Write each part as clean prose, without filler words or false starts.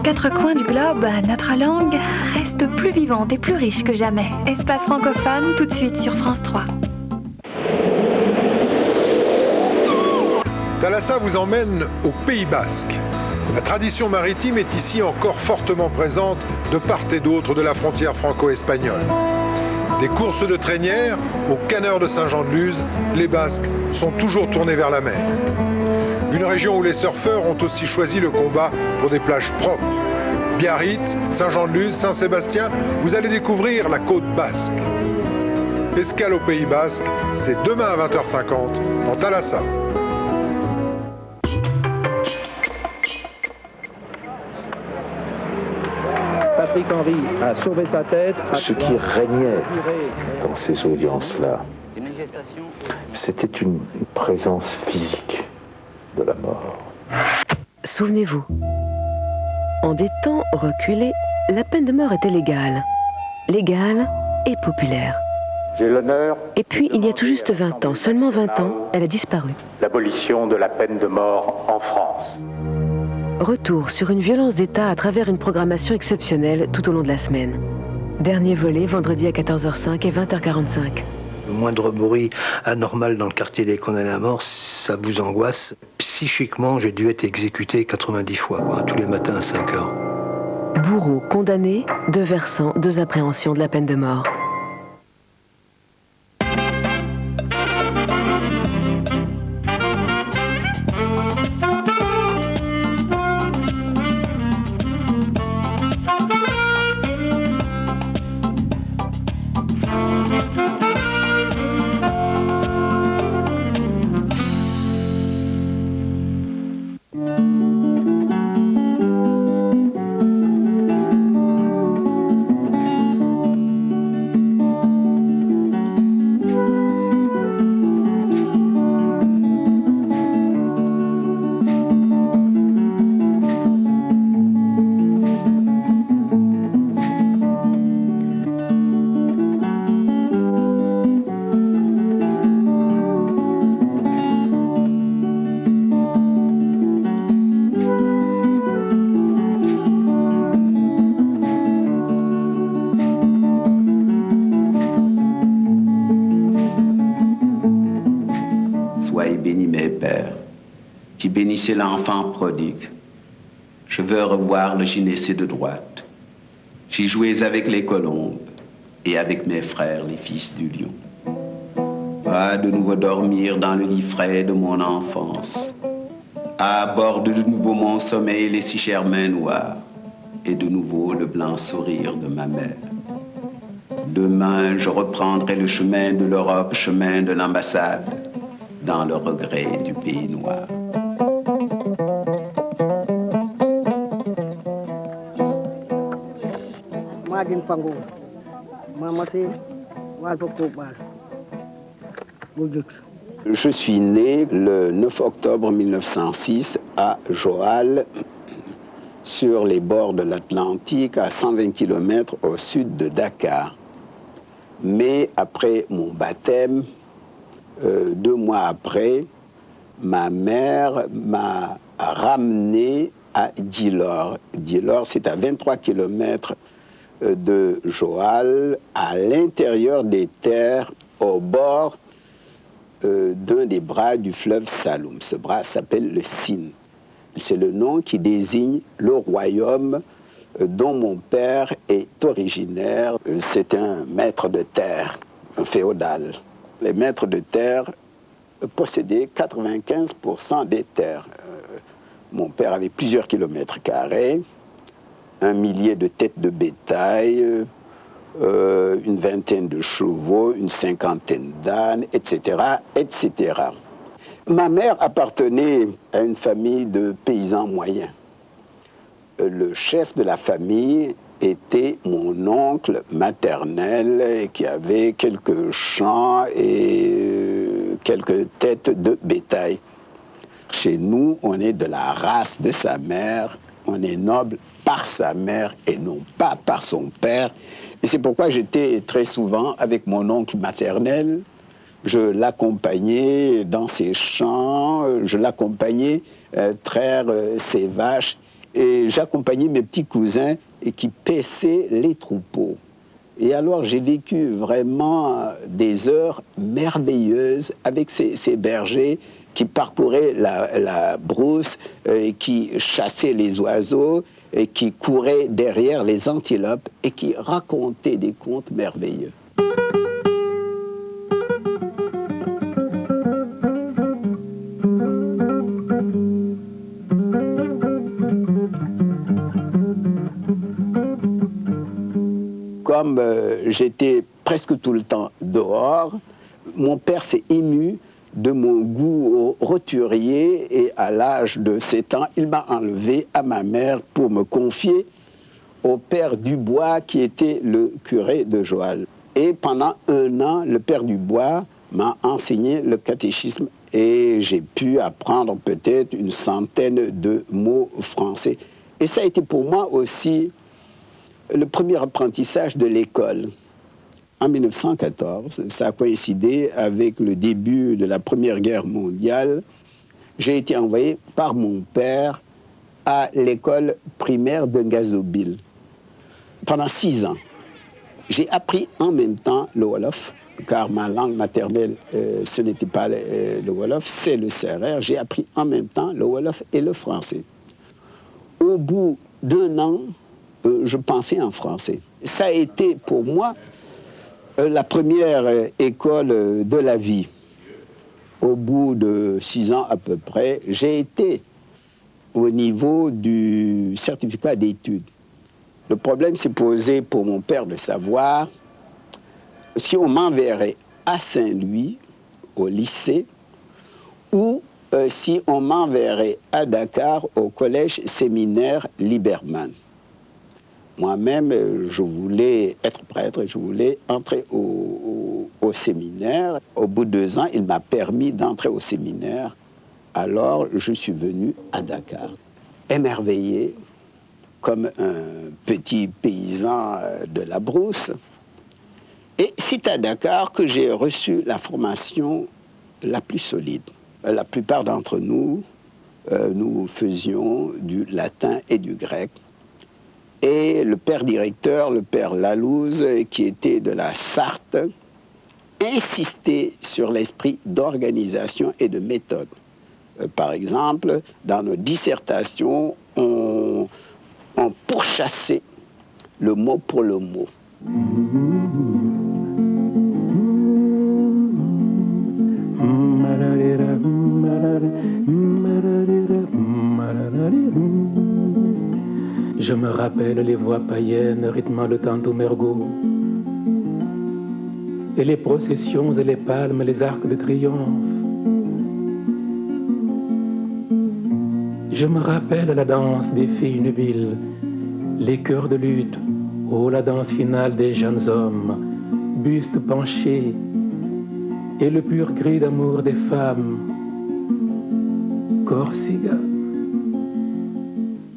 quatre coins du globe, notre langue reste plus vivante et plus riche que jamais. Espace francophone, tout de suite sur France 3. Thalassa vous emmène au Pays Basque. La tradition maritime est ici encore fortement présente de part et d'autre de la frontière franco-espagnole. Des courses de traînières au caneur de Saint-Jean-de-Luz, les Basques sont toujours tournés vers la mer. Une région où les surfeurs ont aussi choisi le combat pour des plages propres. Biarritz, Saint-Jean-de-Luz, Saint-Sébastien, vous allez découvrir la côte basque. Escale au Pays Basque, c'est demain à 20h50 en Thalassa. Patrick Henry a sauvé sa tête. Ce qui régnait dans ces audiences-là, c'était une présence physique de la mort. Souvenez-vous, en des temps reculés, la peine de mort était légale. Légale et populaire. J'ai l'honneur... Et puis, il y a tout juste 20 ans, seulement 20 ans, elle a disparu. L'abolition de la peine de mort en France. Retour sur une violence d'État à travers une programmation exceptionnelle tout au long de la semaine. Dernier volet, vendredi à 14h05 et 20h45. Le moindre bruit anormal dans le quartier des condamnés à mort, ça vous angoisse. Psychiquement, j'ai dû être exécuté 90 fois, tous les matins à 5h. Bourreaux, condamnés, deux versants, deux appréhensions de la peine de mort. Bénissez l'enfant prodigue. Je veux revoir le gynécée de droite. J'y jouais avec les colombes et avec mes frères, les fils du lion. À de nouveau dormir dans le lit frais de mon enfance. À aborder de nouveau mon sommeil les si chères mains noires et de nouveau le blanc sourire de ma mère. Demain, je reprendrai le chemin de l'Europe, chemin de l'ambassade, dans le regret du pays noir. Je suis né le 9 octobre 1906 à Joal, sur les bords de l'Atlantique, à 120 km au sud de Dakar. Mais après mon baptême, 2 mois après, ma mère m'a ramené à Djilor. Djilor, c'est à 23 km de Joal, à l'intérieur des terres, au bord d'un des bras du fleuve Saloum. Ce bras s'appelle le Sine. C'est le nom qui désigne le royaume dont mon père est originaire. C'est un maître de terre, un féodal. Les maîtres de terre possédaient 95% des terres. Mon père avait plusieurs kilomètres carrés, 1 millier de têtes de bétail, une vingtaine de chevaux, une cinquantaine d'ânes, etc., etc. Ma mère appartenait à une famille de paysans moyens. Le chef de la famille était mon oncle maternel qui avait quelques champs et quelques têtes de bétail. Chez nous, on est de la race de sa mère, on est noble par sa mère et non pas par son père. Et c'est pourquoi j'étais très souvent avec mon oncle maternel. Je l'accompagnais dans ses champs, je l'accompagnais traire ses vaches et j'accompagnais mes petits cousins et qui paissaient les troupeaux. Et alors j'ai vécu vraiment des heures merveilleuses avec ces bergers qui parcouraient la brousse, qui chassaient les oiseaux, et qui couraient derrière les antilopes et qui racontaient des contes merveilleux. Comme j'étais presque tout le temps dehors, mon père s'est ému de mon goût au roturier et à l'âge de 7 ans, il m'a enlevé à ma mère pour me confier au père Dubois qui était le curé de Joal. Et pendant 1 an, le père Dubois m'a enseigné le catéchisme et j'ai pu apprendre peut-être une centaine de mots français. Et ça a été pour moi aussi le premier apprentissage de l'école. En 1914, ça a coïncidé avec le début de la Première Guerre mondiale. J'ai été envoyé par mon père à l'école primaire de Ngazobile. Pendant 6 ans, j'ai appris en même temps le Wolof, car ma langue maternelle, ce n'était pas le Wolof, c'est le sérère. J'ai appris en même temps le Wolof et le français. Au bout d'1 an, je pensais en français. Ça a été pour moi la première école de la vie. Au bout de 6 ans à peu près, j'ai été au niveau du certificat d'études. Le problème s'est posé pour mon père de savoir si on m'enverrait à Saint-Louis, au lycée, ou si on m'enverrait à Dakar, au collège séminaire Liberman. Moi-même, je voulais être prêtre, je voulais entrer au séminaire. Au bout de 2 ans, il m'a permis d'entrer au séminaire. Alors, je suis venu à Dakar, émerveillé, comme un petit paysan de la brousse. Et c'est à Dakar que j'ai reçu la formation la plus solide. La plupart d'entre nous, nous faisions du latin et du grec. Et le père directeur, le père Lalouse, qui était de la Sarthe, insistait sur l'esprit d'organisation et de méthode. Par exemple, dans nos dissertations, on pourchassait le mot pour le mot. Je me rappelle les voix païennes rythmant le tanto mergot, et les processions et les palmes, les arcs de triomphe. Je me rappelle la danse des filles nubiles, les chœurs de lutte, oh la danse finale des jeunes hommes, bustes penchés, et le pur cri d'amour des femmes. Corsica.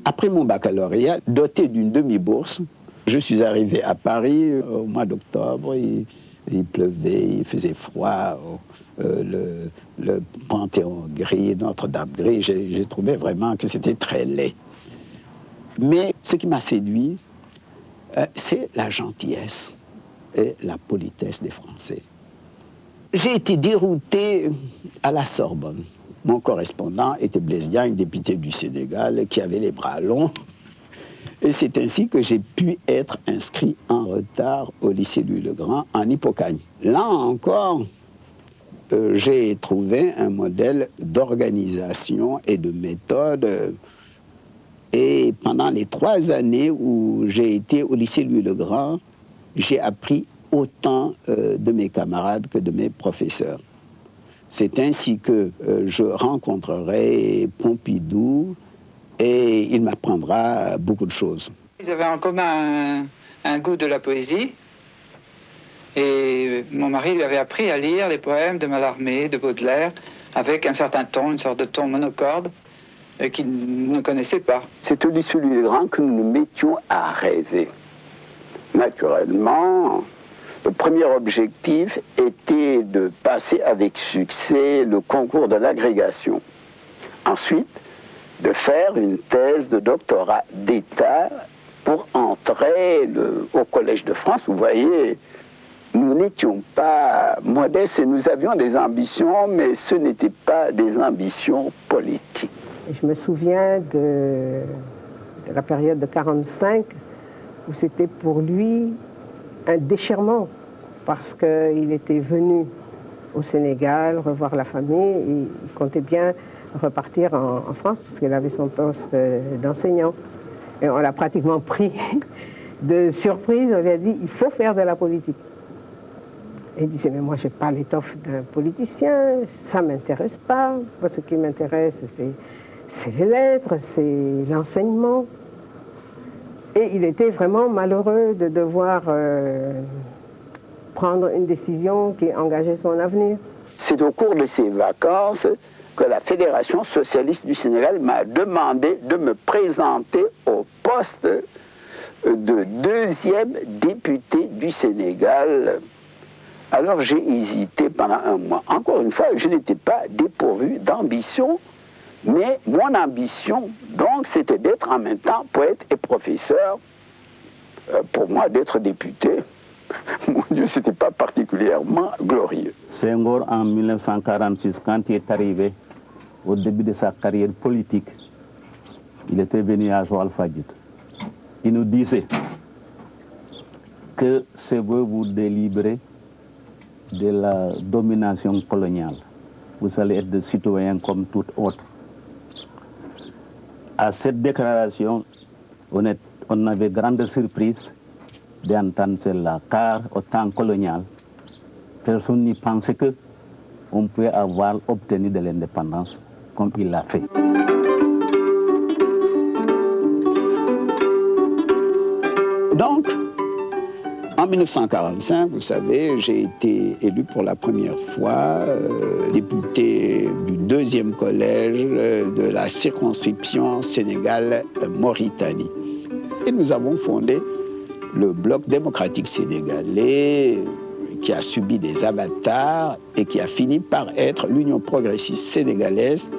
Après mon baccalauréat, doté d'une demi-bourse, je suis arrivé à Paris au mois d'octobre. Il pleuvait, il faisait froid, le Panthéon gris, Notre-Dame gris. J'ai trouvé vraiment que c'était très laid. Mais ce qui m'a séduit, c'est la gentillesse et la politesse des Français. J'ai été dérouté à la Sorbonne. Mon correspondant était Blaise Diagne, député du Sénégal, qui avait les bras longs. Et c'est ainsi que j'ai pu être inscrit en retard au lycée Louis-le-Grand, en Hippocagne. Là encore, j'ai trouvé un modèle d'organisation et de méthode. Et pendant les 3 années où j'ai été au lycée Louis-le-Grand, j'ai appris autant de mes camarades que de mes professeurs. C'est ainsi que je rencontrerai Pompidou et il m'apprendra beaucoup de choses. Ils avaient en commun un goût de la poésie et mon mari lui avait appris à lire les poèmes de Mallarmé, de Baudelaire, avec un certain ton, une sorte de ton monocorde qu'il ne connaissait pas. C'est au lycée Louis-le-Grand que nous nous mettions à rêver. Naturellement, le premier objectif était de passer avec succès le concours de l'agrégation. Ensuite, de faire une thèse de doctorat d'État pour entrer au Collège de France. Vous voyez, nous n'étions pas modestes et nous avions des ambitions, mais ce n'étaient pas des ambitions politiques. Je me souviens de la période de 1945, où c'était pour lui un déchirement, parce qu'il était venu au Sénégal revoir la famille, et il comptait bien repartir en France, parce qu'il avait son poste d'enseignant. Et on l'a pratiquement pris de surprise, on lui a dit, il faut faire de la politique. Et il disait, mais moi, je n'ai pas l'étoffe d'un politicien, ça ne m'intéresse pas. Moi, ce qui m'intéresse, c'est les lettres, c'est l'enseignement. Et il était vraiment malheureux de devoir prendre une décision qui engageait son avenir. C'est au cours de ces vacances que la Fédération socialiste du Sénégal m'a demandé de me présenter au poste de deuxième député du Sénégal. Alors j'ai hésité pendant un mois. Encore une fois, je n'étais pas dépourvu d'ambition, mais mon ambition, donc, c'était d'être en même temps poète et professeur. Pour moi, d'être député, mon Dieu, c'était pas particulièrement glorieux. Senghor, en 1946, quand il est arrivé au début de sa carrière politique, il était venu à Joal-Fadjid. Il nous disait que c'est vous délibérer de la domination coloniale. Vous allez être des citoyens comme tout autre. À cette déclaration, on avait grande surprise d'entendre cela, car au temps colonial, personne n'y pensait qu'on pouvait avoir obtenu de l'indépendance comme il l'a fait. Donc, en 1945, vous savez, j'ai été élu pour la première fois député du deuxième collège de la circonscription Sénégal-Mauritanie. Et nous avons fondé le Bloc démocratique sénégalais qui a subi des avatars et qui a fini par être l'Union progressiste sénégalaise.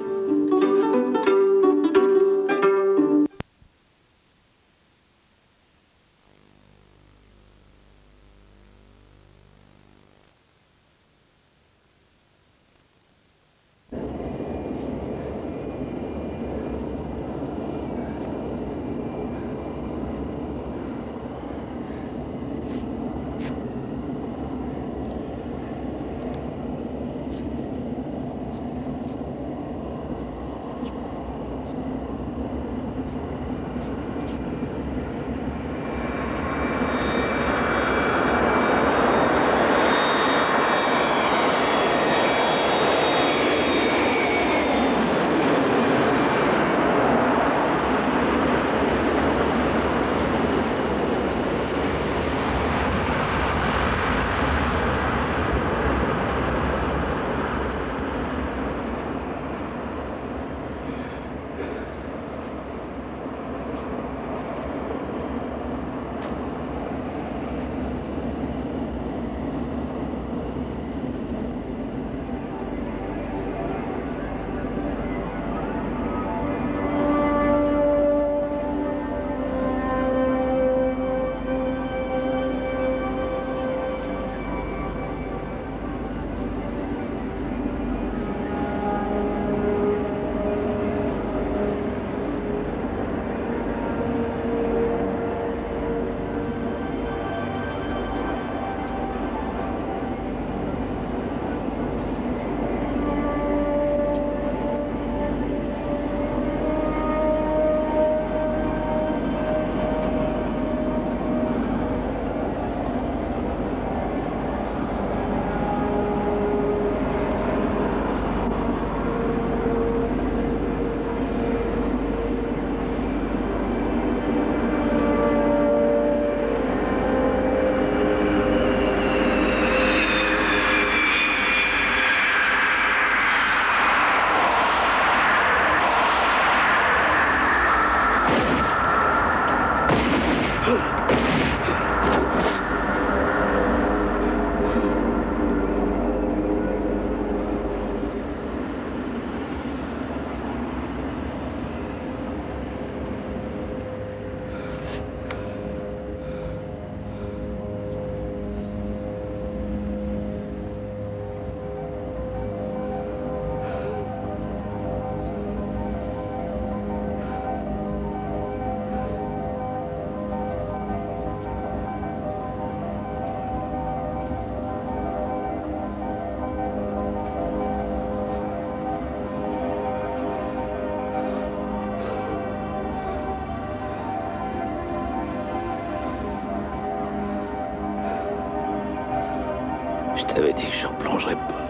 Je t'avais dit que je ne plongerais pas.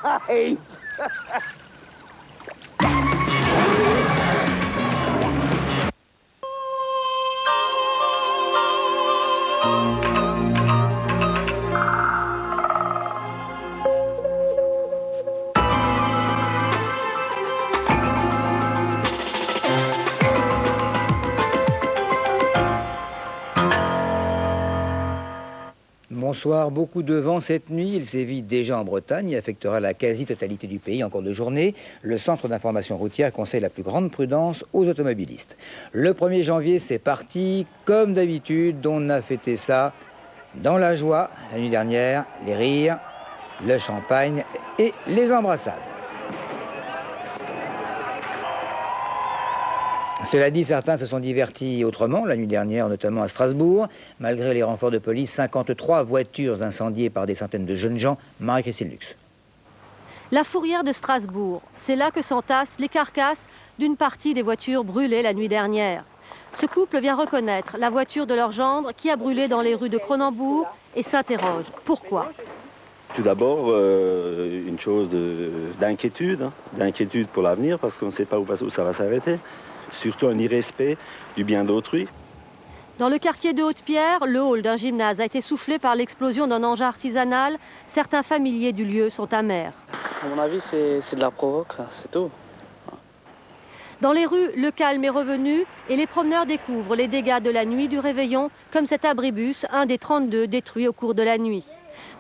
alive! Bonsoir, beaucoup de vent cette nuit, il sévit déjà en Bretagne et affectera la quasi-totalité du pays en cours de journée. Le Centre d'information routière conseille la plus grande prudence aux automobilistes. Le 1er janvier, c'est parti, comme d'habitude, on a fêté ça dans la joie, la nuit dernière, les rires, le champagne et les embrassades. Cela dit, certains se sont divertis autrement, la nuit dernière, notamment à Strasbourg. Malgré les renforts de police, 53 voitures incendiées par des centaines de jeunes gens. Marie-Christine Lux. La fourrière de Strasbourg, c'est là que s'entassent les carcasses d'une partie des voitures brûlées la nuit dernière. Ce couple vient reconnaître la voiture de leur gendre qui a brûlé dans les rues de Cronenbourg et s'interroge. Pourquoi ? Tout d'abord, une chose d'inquiétude, d'inquiétude pour l'avenir, parce qu'on ne sait pas où ça va s'arrêter. Surtout un irrespect du bien d'autrui. Dans le quartier de Haute-Pierre, le hall d'un gymnase a été soufflé par l'explosion d'un engin artisanal. Certains familiers du lieu sont amers. À mon avis, c'est de la provoque, c'est tout. Dans les rues, le calme est revenu et les promeneurs découvrent les dégâts de la nuit du réveillon, comme cet abribus, un des 32 détruits au cours de la nuit.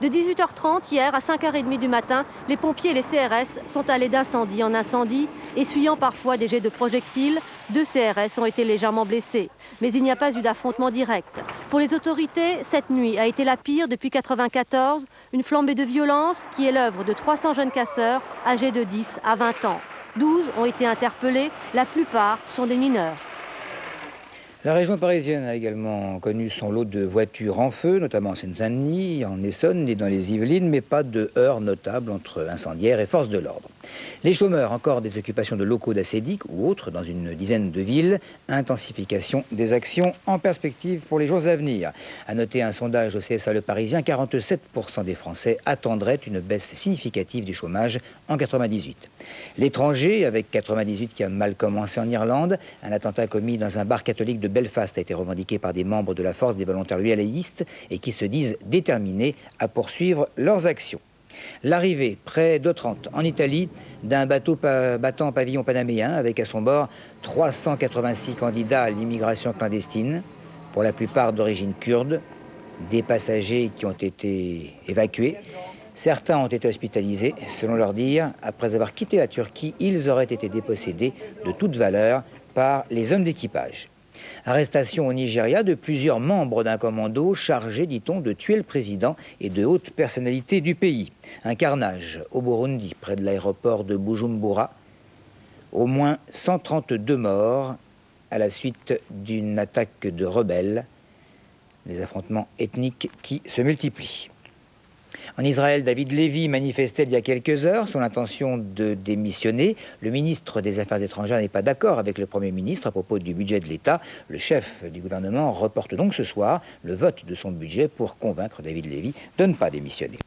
De 18h30 hier à 5h30 du matin, les pompiers et les CRS sont allés d'incendie en incendie, essuyant parfois des jets de projectiles. 2 CRS ont été légèrement blessés. Mais il n'y a pas eu d'affrontement direct. Pour les autorités, cette nuit a été la pire depuis 1994, une flambée de violence qui est l'œuvre de 300 jeunes casseurs âgés de 10 à 20 ans. 12 ont été interpellés, la plupart sont des mineurs. La région parisienne a également connu son lot de voitures en feu, notamment en Seine-Saint-Denis, en Essonne et dans les Yvelines, mais pas de heurts notables entre incendiaires et forces de l'ordre. Les chômeurs, encore des occupations de locaux d'Acédic ou autres dans une dizaine de villes, intensification des actions en perspective pour les jours à venir. À noter un sondage au CSA Le Parisien, 47% des Français attendraient une baisse significative du chômage en 98. L'étranger, avec 98 qui a mal commencé en Irlande, un attentat commis dans un bar catholique de Belfast a été revendiqué par des membres de la force des volontaires lualéistes et qui se disent déterminés à poursuivre leurs actions. L'arrivée, près d'Otrante, en Italie, d'un bateau battant pavillon panaméen avec à son bord 386 candidats à l'immigration clandestine, pour la plupart d'origine kurde, des passagers qui ont été évacués. Certains ont été hospitalisés, selon leur dire, après avoir quitté la Turquie, ils auraient été dépossédés de toute valeur par les hommes d'équipage. Arrestation au Nigeria de plusieurs membres d'un commando chargé, dit-on, de tuer le président et de hautes personnalités du pays. Un carnage au Burundi, près de l'aéroport de Bujumbura. Au moins 132 morts à la suite d'une attaque de rebelles. Des affrontements ethniques qui se multiplient. En Israël, David Lévy manifestait il y a quelques heures son intention de démissionner. Le ministre des Affaires étrangères n'est pas d'accord avec le Premier ministre à propos du budget de l'État. Le chef du gouvernement reporte donc ce soir le vote de son budget pour convaincre David Lévy de ne pas démissionner.